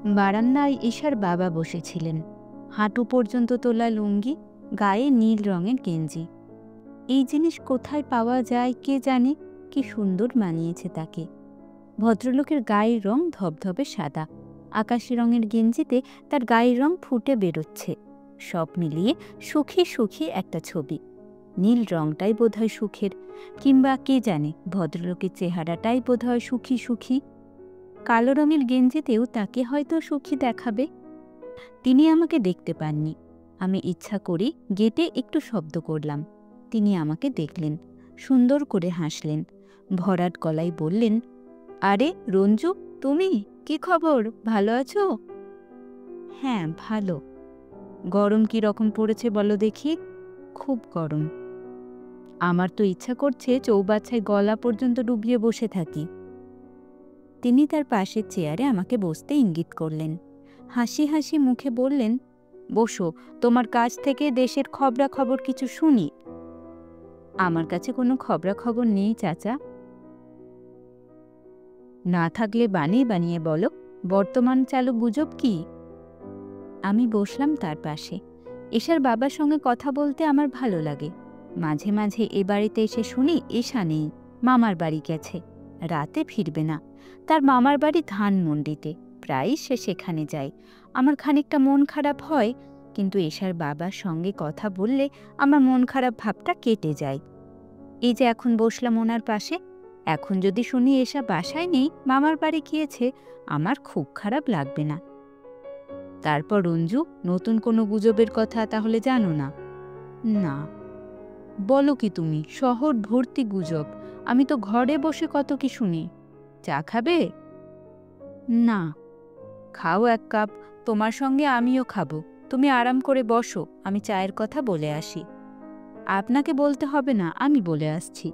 বারান্দায় ঈশার বাবা বসেছিলেন, হাঁটু পর্যন্ত তোলা লুঙ্গি, গায়ে নীল রঙের গেঞ্জি। এই জিনিস কোথায় পাওয়া যায় কে জানে, কি সুন্দর মানিয়েছে তাকে। ভদ্রলোকের গায়ের রং ধবধবে সাদা, আকাশি রঙের গেঞ্জিতে তার গায়ের রং ফুটে বেরোচ্ছে। সব মিলিয়ে সুখী সুখী একটা ছবি। নীল রংটাই বোধহয় সুখের, কিংবা কে জানে ভদ্রলোকের চেহারাটাই বোধহয় সুখী সুখী। কালো রঙের গেঞ্জিতেও তাকে হয়তো সুখী দেখাবে। তিনি আমাকে দেখতে পাননি। আমি ইচ্ছা করি গেটে একটু শব্দ করলাম। তিনি আমাকে দেখলেন, সুন্দর করে হাসলেন, ভরাট গলায় বললেন, আরে রঞ্জু, তুমি? কি খবর, ভালো আছো? হ্যাঁ, ভালো। গরম কি রকম পড়েছে বলো দেখি? খুব গরম। আমার তো ইচ্ছা করছে চৌবাচ্চায় গলা পর্যন্ত ডুবিয়ে বসে থাকি। তিনি তার পাশের চেয়ারে আমাকে বসতে ইঙ্গিত করলেন। হাসি হাসি মুখে বললেন, বসো, তোমার কাছ থেকে দেশের খবরাখবর কিছু শুনি। আমার কাছে কোনো খবরাখবর নেই চাচা। না থাকলে বানিয়ে বানিয়ে বলো, বর্তমান চালু গুজব কি? আমি বসলাম তার পাশে। এশার বাবার সঙ্গে কথা বলতে আমার ভালো লাগে। মাঝে মাঝে এ বাড়িতে এসে শুনি এশা নেই, মামার বাড়ি গেছে, রাতে ফিরবে না। তার মামার বাড়ি ধানমন্ডিতে, প্রায়ই সে সেখানে যায়। আমার খানিকটা মন খারাপ হয়, কিন্তু এশার বাবার সঙ্গে কথা বললে আমার মন খারাপ ভাবটা কেটে যায়। এই যে এখন বসলাম ওনার পাশে, এখন যদি শুনি এশা বাসায় নেই, মামার বাড়ি গিয়েছে, আমার খুব খারাপ লাগবে না। তারপর রঞ্জু, নতুন কোনো গুজবের কথা তাহলে জানো না? না। বলো কি তুমি, শহর ভর্তি গুজব। আমি তো ঘরে বসে কত কি শুনি। চা খাবে? না। খাও এক কাপ, তোমার সঙ্গে আমিও খাবো। তুমি আরাম করে বসো, আমি চায়ের কথা বলে আসি। আপনাকে বলতে হবে না, আমি বলে আসছি।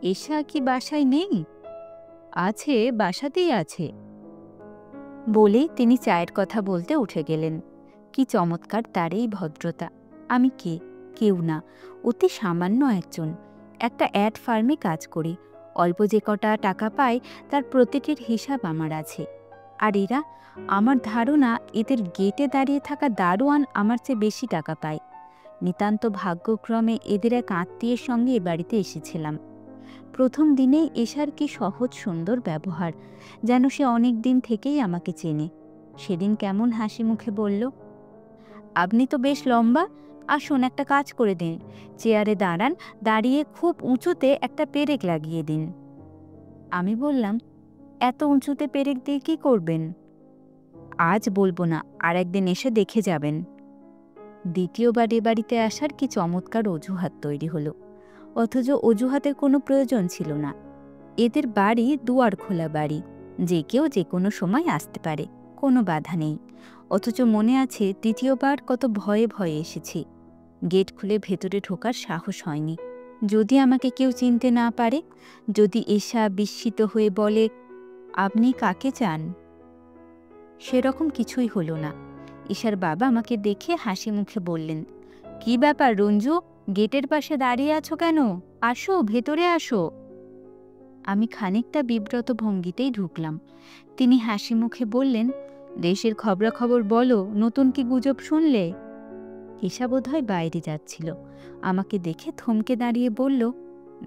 এশা কি বাসায় নেই? আছে, বাসাতেই আছে। বলেই তিনি চায়ের কথা বলতে উঠে গেলেন। কি চমৎকার তার এই ভদ্রতা! আমি কে? কেউ না, অতি সামান্য একজন। একটা অ্যাড ফার্মে কাজ করি। অল্প যে কটা টাকা পাই তার প্রতিটির হিসাব আমার আছে। আর এরা, আমার ধারণা এদের গেটে দাঁড়িয়ে থাকা দারোয়ান আমার চেয়ে বেশি টাকা পায়। নিতান্ত ভাগ্যক্রমে এদের এক আত্মীয়ের সঙ্গে এ বাড়িতে এসেছিলাম। প্রথম দিনেই এশার কি সহজ সুন্দর ব্যবহার, যেন সে অনেক দিন থেকেই আমাকে চেনে। সেদিন কেমন হাসি মুখে বলল, আপনি তো বেশ লম্বা, আসুন একটা কাজ করে দিন, চেয়ারে দাঁড়ান, দাঁড়িয়ে খুব উঁচুতে একটা পেরেক লাগিয়ে দিন। আমি বললাম, এত উঁচুতে পেরেক দিয়ে কি করবেন? আজ বলবো না, আর একদিন এসে দেখে যাবেন। দ্বিতীয়বার এ বাড়িতে আসার কি চমৎকার অজুহাত তৈরি হলো, অথচ অজুহাতের কোনো প্রয়োজন ছিল না। এদের বাড়ি দুয়ার খোলা বাড়ি, যে কেউ যে কোনো সময় আসতে পারে, কোনো বাধা নেই। অথচ মনে আছে তৃতীয়বার কত ভয়ে ভয়ে এসেছি। গেট খুলে ভেতরে ঢোকার সাহস হয়নি। যদি আমাকে কেউ চিনতে না পারে, যদি এশা বিস্মিত হয়ে বলে, আপনি কাকে চান? সেরকম কিছুই হলো না। ঈশার বাবা আমাকে দেখে হাসি মুখে বললেন, কি ব্যাপার রঞ্জু, গেটের পাশে দাঁড়িয়ে আছো কেন? আসো, ভেতরে আসো। আমি খানিকটা বিব্রত ভঙ্গিতেই ঢুকলাম। তিনি হাসি মুখে বললেন, দেশের খবরাখবর বলো, নতুন কি গুজব শুনলে? ঈশা বোধহয় বাইরে যাচ্ছিল। আমাকে দেখে থমকে দাঁড়িয়ে বলল,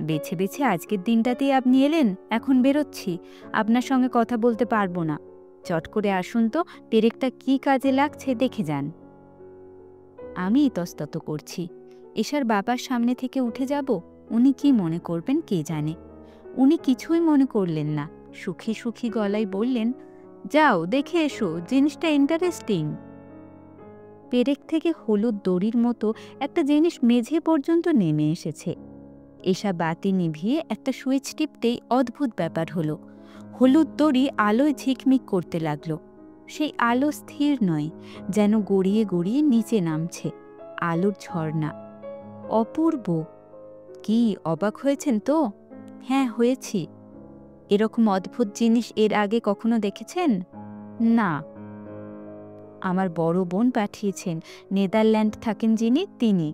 বেছে বেছে আজকের দিনটাতেই আপনি এলেন, এখন বেরোচ্ছি, আপনার সঙ্গে কথা বলতে পারবো না। চট করে আসুন তো, পেরেকটা কি কাজে লাগছে দেখে যান। আমি ইতস্তত করছি। ঈশার বাবার সামনে থেকে উঠে যাব, উনি কি মনে করবেন কে জানে। উনি কিছুই মনে করলেন না, সুখী সুখী গলায় বললেন, যাও দেখে এসো, জিনিসটা ইন্টারেস্টিং। পেরেক থেকে হলুদ দড়ির মতো একটা জিনিস মেঝে পর্যন্ত নেমে এসেছে। এসা বাতি নিভিয়ে একটা সুইচ টিপতেই অদ্ভুত ব্যাপার হলো। হলুদ দড়ি আলোয় ঝিকমিক করতে লাগলো। সেই আলো স্থির নয়, যেন গড়িয়ে গড়িয়ে নিচে নামছে। আলোর ঝর্ণা, অপূর্ব। কি অবাক হয়েছেন তো? হ্যাঁ, হয়েছি। এরকম অদ্ভুত জিনিস এর আগে কখনো দেখেছেন? না। আমার বড় বোন পাঠিয়েছেন, নেদারল্যান্ড থাকেন যিনি, তিনি।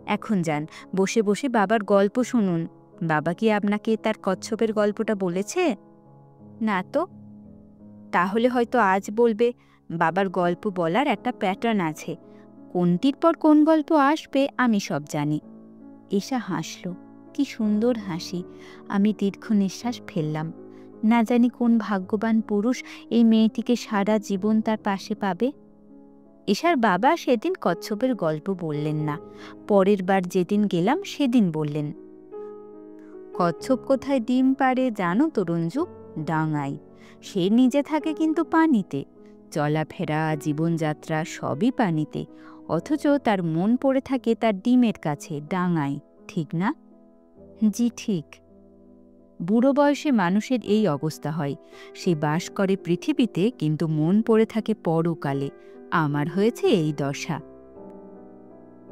এখন যান, বসে বসে বাবার গল্প শুনুন। বাবা কি আপনাকে তার কচ্ছপের গল্পটা বলেছে? না তো। তাহলে হয়তো আজ বলবে, বাবার গল্প বলার একটা প্যাটার্ন আছে, কোনটির পর কোন গল্প আসবে আমি সব জানি। এশা হাসল, কি সুন্দর হাসি। আমি দীর্ঘ নিঃশ্বাস ফেললাম। না জানি কোন ভাগ্যবান পুরুষ এই মেয়েটিকে সারা জীবন তার পাশে পাবে। এশার বাবা সেদিন কচ্ছপের গল্প বললেন না, পরের বার যেদিন গেলাম সেদিন বললেন। কচ্ছপ কোথায় ডিম পাড়ে জানো তো রঞ্জু? ডাঙায়। সে নিজে থাকে কিন্তু পানিতে, চলাফেরা জীবনযাত্রা সবই পানিতে, অথচ তার মন পড়ে থাকে তার ডিমের কাছে, ডাঙায়, ঠিক না? জি ঠিক। বুড়ো বয়সে মানুষের এই অবস্থা হয়, সে বাস করে পৃথিবীতে কিন্তু মন পড়ে থাকে পরকালে। আমার হয়েছে এই দশা।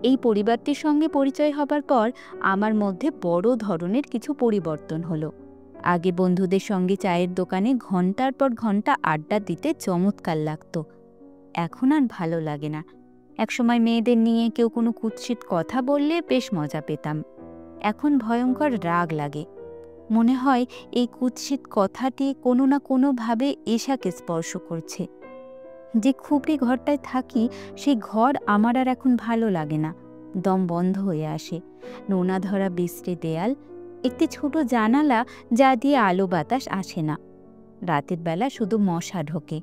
এই পরিবারটির সঙ্গে পরিচয় হবার পর আমার মধ্যে বড় ধরনের কিছু পরিবর্তন হলো। আগে বন্ধুদের সঙ্গে চায়ের দোকানে ঘন্টার পর ঘন্টা আড্ডা দিতে চমৎকার লাগত, এখন আর ভালো লাগে না। একসময় মেয়েদের নিয়ে কেউ কোনো কুৎসিত কথা বললে বেশ মজা পেতাম, এখন ভয়ঙ্কর রাগ লাগে। মনে হয় এই কুৎসিত কথাটি কোনো না কোনোভাবে এশাকে স্পর্শ করছে। যে খুপড়ি ঘরটায় থাকি সেই ঘর আমার আর এখন ভালো লাগে না, দম বন্ধ হয়ে আসে। নোনা ধরা বিশ্রী দেয়াল, একটি ছোট জানালা যা দিয়ে আলো বাতাস আসে না, রাতের বেলা শুধু মশা ঢোকে।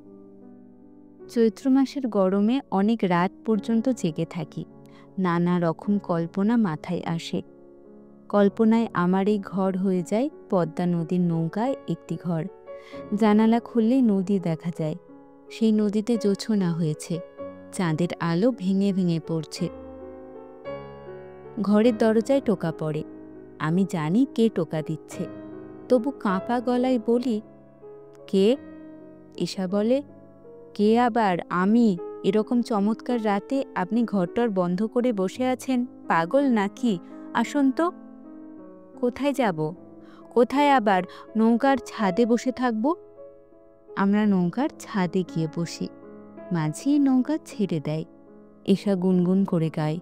চৈত্র মাসের গরমে অনেক রাত পর্যন্ত জেগে থাকি, নানা রকম কল্পনা মাথায় আসে। কল্পনায় আমার এই ঘর হয়ে যায় পদ্মা নদীর নৌকায় একটি ঘর। জানালা খুললেই নদী দেখা যায়, সেই নদীতে জোছনা হয়েছে, চাঁদের আলো ভেঙে ভেঙে পড়ছে। ঘরের দরজায় টোকা পড়ে, আমি জানি কে টোকা দিচ্ছে, তবু কাঁপা গলায় বলি, কে? এশা বলে, কে আবার? আমি। এরকম চমৎকার রাতে আপনি ঘরটর বন্ধ করে বসে আছেন, পাগল নাকি? আসুন তো। কোথায় যাব? কোথায় আবার? নৌকার ছাদে বসে থাকব। আমরা নৌকার ছাদে গিয়ে বসি, মাঝি নৌকা ছেড়ে দেয়। এশা গুনগুন করে গায়,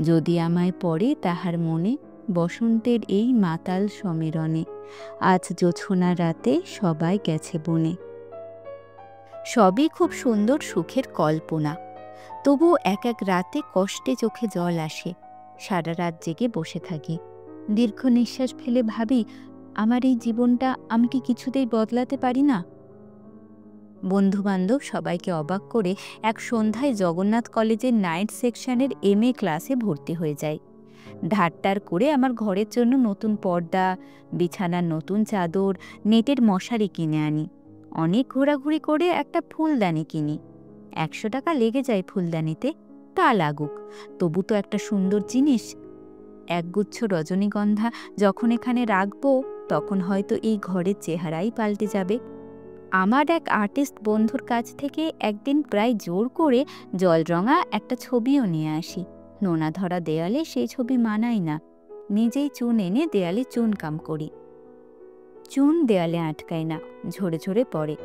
যদি আমায় পড়ে তাহার মনে, বসন্তের এই মাতাল সমীরণে, আজ জোছনা রাতে সবাই গেছে বনে। সবই খুব সুন্দর সুখের কল্পনা, তবু এক এক রাতে কষ্টে চোখে জল আসে। সারা রাত জেগে বসে থাকি, দীর্ঘ নিঃশ্বাস ফেলে ভাবি, আমার এই জীবনটা আমি কি কিছুতেই বদলাতে পারি না? বন্ধুবান্ধব সবাইকে অবাক করে এক সন্ধ্যায় জগন্নাথ কলেজের নাইট সেকশনের MA ক্লাসে ভর্তি হয়ে যায়। ধারটার করে আমার ঘরের জন্য নতুন পর্দা, বিছানার নতুন চাদর, নেটের মশারি কিনে আনি। অনেক ঘোরাঘুরি করে একটা ফুলদানি কিনি। 100 টাকা লেগে যায় ফুলদানিতে, তা লাগুক, তবু তো একটা সুন্দর জিনিস। একগুচ্ছ রজনীগন্ধা যখন এখানে রাখবো, তখন হয়তো এই ঘরের চেহারাই পাল্টে যাবে। আমার এক আর্টিস্ট বন্ধুর কাছ থেকে একদিন প্রায় জোর করে জলরঙা একটা ছবিও নিয়ে আসি। নোনা ধরা দেয়ালে সেই ছবি মানায় না, নিজেই চুন এনে দেয়ালে চুনকাম করি। চুন দেয়ালে আটকায় না, ঝরে ঝরে পড়ে,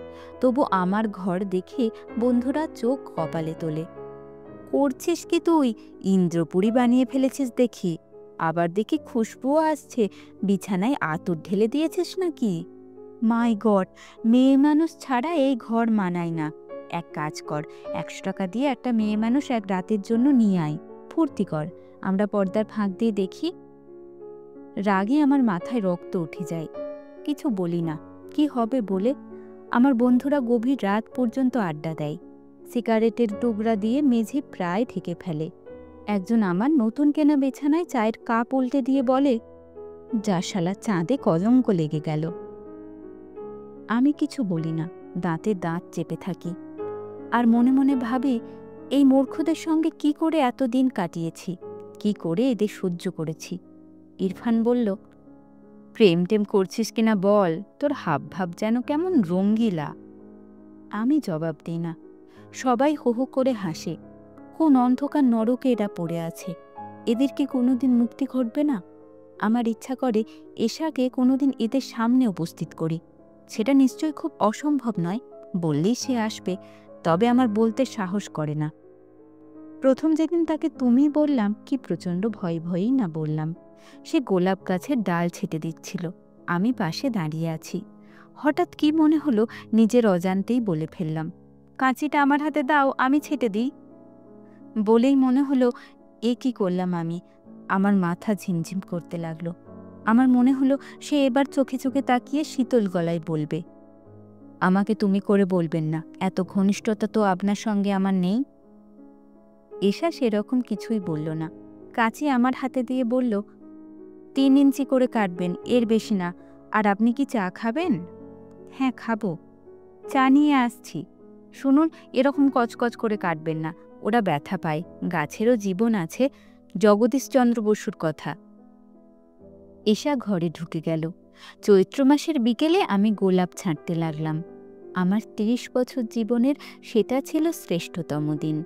তবু আমার ঘর দেখে বন্ধুরা চোখ কপালে তোলে। করছিস কি তুই? ইন্দ্রপুরী বানিয়ে ফেলেছিস দেখি। আবার দেখি খুশবুও আসছে, বিছানায় আতর ঢেলে দিয়েছিস নাকি? মাই গড, মেয়ে মানুষ ছাড়া এই ঘর মানায় না। এক কাজ কর, 100 টাকা দিয়ে একটা মেয়ে মানুষ এক রাতের জন্য নিয়ে আয়, ফুর্তি কর, আমরা পর্দার ফাঁক দিয়ে দেখি। রাগে আমার মাথায় রক্ত উঠে যায়, কিছু বলি না, কি হবে বলে। আমার বন্ধুরা গভীর রাত পর্যন্ত আড্ডা দেয়, সিগারেটের টুকরা দিয়ে মেঝে প্রায় ঢেকে ফেলে। একজন আমার নতুন কেনা বিছানায় চায়ের কাপ উল্টে দিয়ে বলে, যা শালা, চাঁদে কলঙ্ক লেগে গেল। আমি কিছু বলি না, দাঁতে দাঁত চেপে থাকি, আর মনে মনে ভাবি, এই মূর্খদের সঙ্গে কি করে এতদিন কাটিয়েছি, কি করে এদের সহ্য করেছি। ইরফান বলল, প্রেম টেম করছিস কিনা বল, তোর হাব ভাব যেন কেমন রঙ্গিলা। আমি জবাব দিই না, সবাই হো হো করে হাসে। কোন অন্ধকার নরকে এরা পড়ে আছে, এদের কি কোনোদিন মুক্তি ঘটবে না? আমার ইচ্ছা করে এশাকে কোনোদিন এদের সামনে উপস্থিত করি। সেটা নিশ্চয়ই খুব অসম্ভব নয়, বললেই সে আসবে, তবে আমার বলতে সাহস করে না। প্রথম যেদিন তাকে তুমি বললাম, কি প্রচণ্ড ভয় ভয়েই না বললাম। সে গোলাপ গাছের ডাল ছেটে দিচ্ছিল, আমি পাশে দাঁড়িয়ে আছি। হঠাৎ কি মনে হলো, নিজের অজান্তেই বলে ফেললাম, কাঁচিটা আমার হাতে দাও, আমি ছেঁটে দিই। বলেই মনে হলো এ কি করলাম আমি। আমার মাথা ঝিমঝিম করতে লাগলো। আমার মনে হলো সে এবার চোখে চোখে তাকিয়ে শীতল গলায় বলবে, আমাকে তুমি করে বলবেন না, এত ঘনিষ্ঠতা তো আপনার সঙ্গে আমার নেই। এশা সেরকম কিছুই বলল না। কাঁচি আমার হাতে দিয়ে বলল, 3 ইঞ্চি করে কাটবেন, এর বেশি না। আর আপনি কি চা খাবেন? হ্যাঁ, খাবো। চা নিয়ে আসছি। শুনুন, এরকম কচকচ করে কাটবেন না, ওরা ব্যথা পায়। গাছেরও জীবন আছে, জগদীশচন্দ্র বসুর কথা। এশা ঘরে ঢুকে গেল। চৈত্র মাসের বিকেলে আমি গোলাপ ছাঁটতে লাগলাম। আমার 30 বছর জীবনের সেটা ছিল শ্রেষ্ঠতম দিন।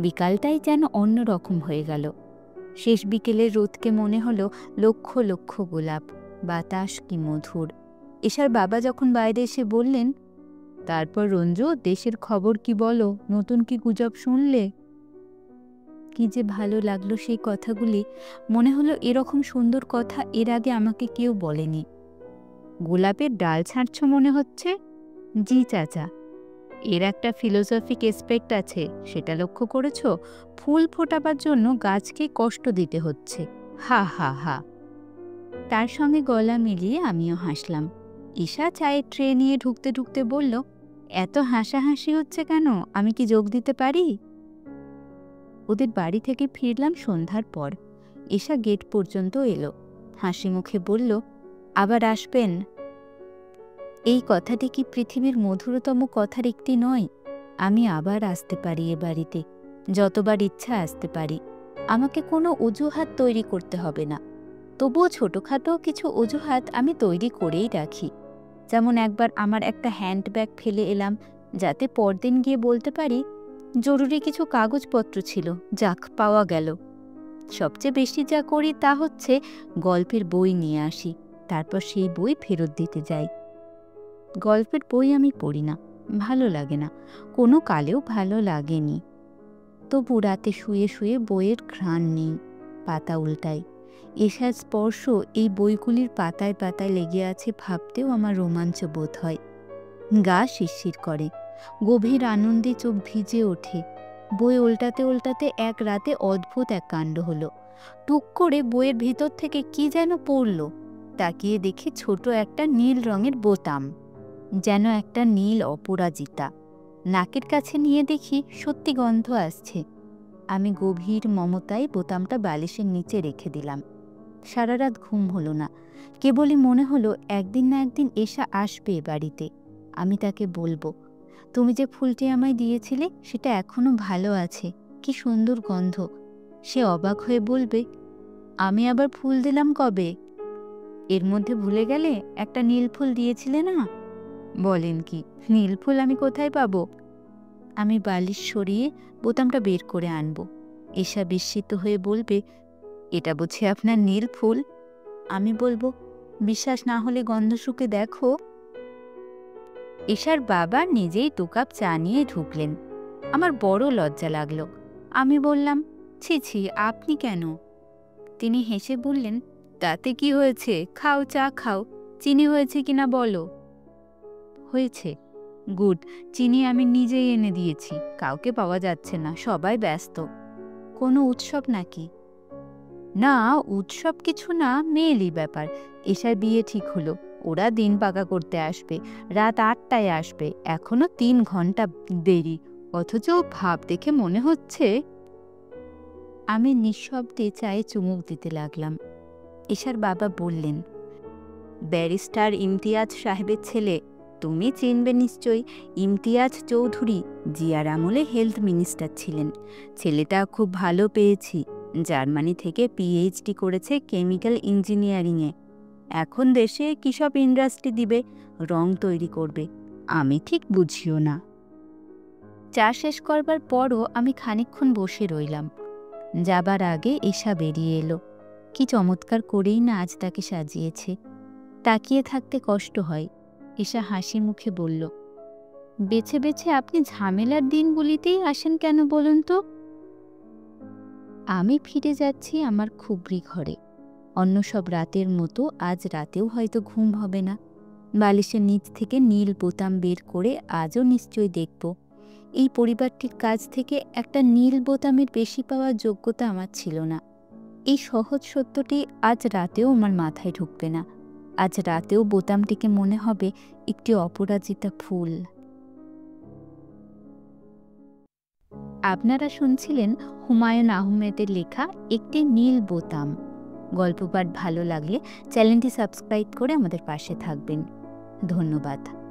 বিকালটাই যেন অন্যরকম হয়ে গেল। শেষ বিকেলের রোদকে মনে হলো লক্ষ লক্ষ গোলাপ। বাতাস কি মধুর। এশার বাবা যখন বাইরে এসে বললেন, তারপর রঞ্জু, দেশের খবর কি বলো, নতুন কি গুজব শুনলে? কি যে ভালো লাগলো সেই কথাগুলি। মনে হলো এরকম সুন্দর কথা এর আগে আমাকে কেউ বলেনি। গোলাপের ডাল ছাঁটছ মনে হচ্ছে? জি চাচা। এর একটা ফিলোসফিক এসপেক্ট আছে, সেটা লক্ষ্য করেছ? ফুল ফোটাবার জন্য গাছকে কষ্ট দিতে হচ্ছে। হা হা হা। তার সঙ্গে গলা মিলিয়ে আমিও হাসলাম। ঈশা চায়ের ট্রে নিয়ে ঢুকতে ঢুকতে বলল, এত হাসাহাসি হচ্ছে কেন? আমি কি যোগ দিতে পারি? ওদের বাড়ি থেকে ফিরলাম সন্ধ্যার পর। ঈশা গেট পর্যন্ত এলো, হাসি মুখে বলল, আবার আসবেন? এই কথাটি কি পৃথিবীর মধুরতম কথার একটি নয়? আমি আবার আসতে পারি এ বাড়িতে, যতবার ইচ্ছা আসতে পারি। আমাকে কোনো অজুহাত তৈরি করতে হবে না। তবুও ছোটোখাটো কিছু অজুহাত আমি তৈরি করেই রাখি। যেমন একবার আমার একটা হ্যান্ডব্যাগ ফেলে এলাম, যাতে পরদিন গিয়ে বলতে পারি, জরুরি কিছু কাগজপত্র ছিল, যাক পাওয়া গেল। সবচেয়ে বেশি যা করি তা হচ্ছে গল্পের বই নিয়ে আসি, তারপর সেই বই ফেরত দিতে যাই। গল্পের বই আমি পড়ি না, ভালো লাগে না, কোনো কালেও ভালো লাগেনি। তবু রাতে শুয়ে শুয়ে বইয়ের ঘ্রাণ নেই, পাতা উল্টাই। এশার স্পর্শ এই বইগুলির পাতায় পাতায় লেগে আছে ভাবতেও আমার রোমাঞ্চ বোধ হয়। গা শিরশির করে, গভীর আনন্দে চোখ ভিজে ওঠে। বই উল্টাতে উল্টাতে এক রাতে অদ্ভুত এক কাণ্ড হলো। টুক করে বইয়ের ভিতর থেকে কি যেন পড়ল। তাকিয়ে দেখি ছোট একটা নীল রঙের বোতাম, যেন একটা নীল অপরাজিতা। নাকের কাছে নিয়ে দেখি সত্যি গন্ধ আসছে। আমি গভীর মমতায় বোতামটা বালিশের নিচে রেখে দিলাম। সারা রাত ঘুম হলো না। কেবলই মনে হলো একদিন না একদিন এশা আসবে বাড়িতে। আমি তাকে বলবো, তুমি যে ফুলটি আমায় দিয়েছিলে সেটা এখনো ভালো আছে, কি সুন্দর গন্ধ। সে অবাক হয়ে বলবে, আমি আবার ফুল দিলাম কবে? এর মধ্যে ভুলে গেলে একটা নীল ফুল দিয়েছিলে না? বলেন কি, নীল ফুল আমি কোথায় পাবো? আমি বালিশ সরিয়ে বোতামটা বের করে আনব। এশা বিস্মিত হয়ে বলবে, এটা বুঝি আপনার নীল ফুল? আমি বলবো, বিশ্বাস না হলে গন্ধ শুকে দেখো। এশার বাবা নিজেই 2 কাপ চা নিয়ে ঢুকলেন। আমার বড় লজ্জা লাগলো। আমি বললাম, ছি ছি, আপনি কেন? তিনি হেসে বললেন, তাতে কি হয়েছে, খাও, চা খাও। চিনি হয়েছে কিনা বলো। হয়েছে। গুড। চিনি আমি নিজেই এনে দিয়েছি, কাউকে পাওয়া যাচ্ছে না, সবাই ব্যস্ত। কোনো উৎসব নাকি? না, উৎসব কিছু না, মেয়েলি ব্যাপার। এশার বিয়ে ঠিক হলো, ওরা দিন পাকা করতে আসবে, রাত 8টায় আসবে। এখনো 3 ঘন্টা দেরি, অথচ ভাব দেখে মনে হচ্ছে। আমি নিঃশব্দে চায়ে চুমুক দিতে লাগলাম। এশার বাবা বললেন, ব্যারিস্টার ইমতিয়াজ সাহেবের ছেলে, তুমি চিনবে নিশ্চয়ই। ইমতিয়াজ চৌধুরী জিয়ার আমলে হেলথ মিনিস্টার ছিলেন। ছেলেটা খুব ভালো পেয়েছি, জার্মানি থেকে পিএইচডি করেছে কেমিক্যাল ইঞ্জিনিয়ারিংয়ে। এখন দেশে কিসব ইন্ডাস্ট্রি দিবে, রং তৈরি করবে, আমি ঠিক বুঝিও না। চা শেষ করবার পরও আমি খানিকক্ষণ বসে রইলাম। যাবার আগে এশা বেরিয়ে এলো। কি চমৎকার করেই না আজ তাকে সাজিয়েছে। তাকিয়ে থাকতে কষ্ট হয়। এশা হাসি মুখে বলল, বেছে বেছে আপনি ঝামেলার দিনগুলিতেই আসেন কেন বলুন তো? আমি ফিরে যাচ্ছি আমার খুবরি ঘরে। অন্য সব রাতের মতো আজ রাতেও হয়তো ঘুম হবে না। বালিশের নিচ থেকে নীল বোতাম বের করে আজও নিশ্চয়ই দেখব। এই পরিবারটির কাছ থেকে একটা নীল বোতামের বেশি পাওয়ার যোগ্যতা আমার ছিল না। এই সহজ সত্যটি আজ রাতেও আমার মাথায় ঢুকবে না। আজ রাতেও বোতামটিকে মনে হবে একটি অপরাজিতা ফুল। আপনারা শুনছিলেন হুমায়ুন আহমেদের লেখা একটি নীল বোতাম। গল্প পাঠ ভালো লাগলে চ্যানেলটি সাবস্ক্রাইব করে আমাদের পাশে থাকবেন। ধন্যবাদ।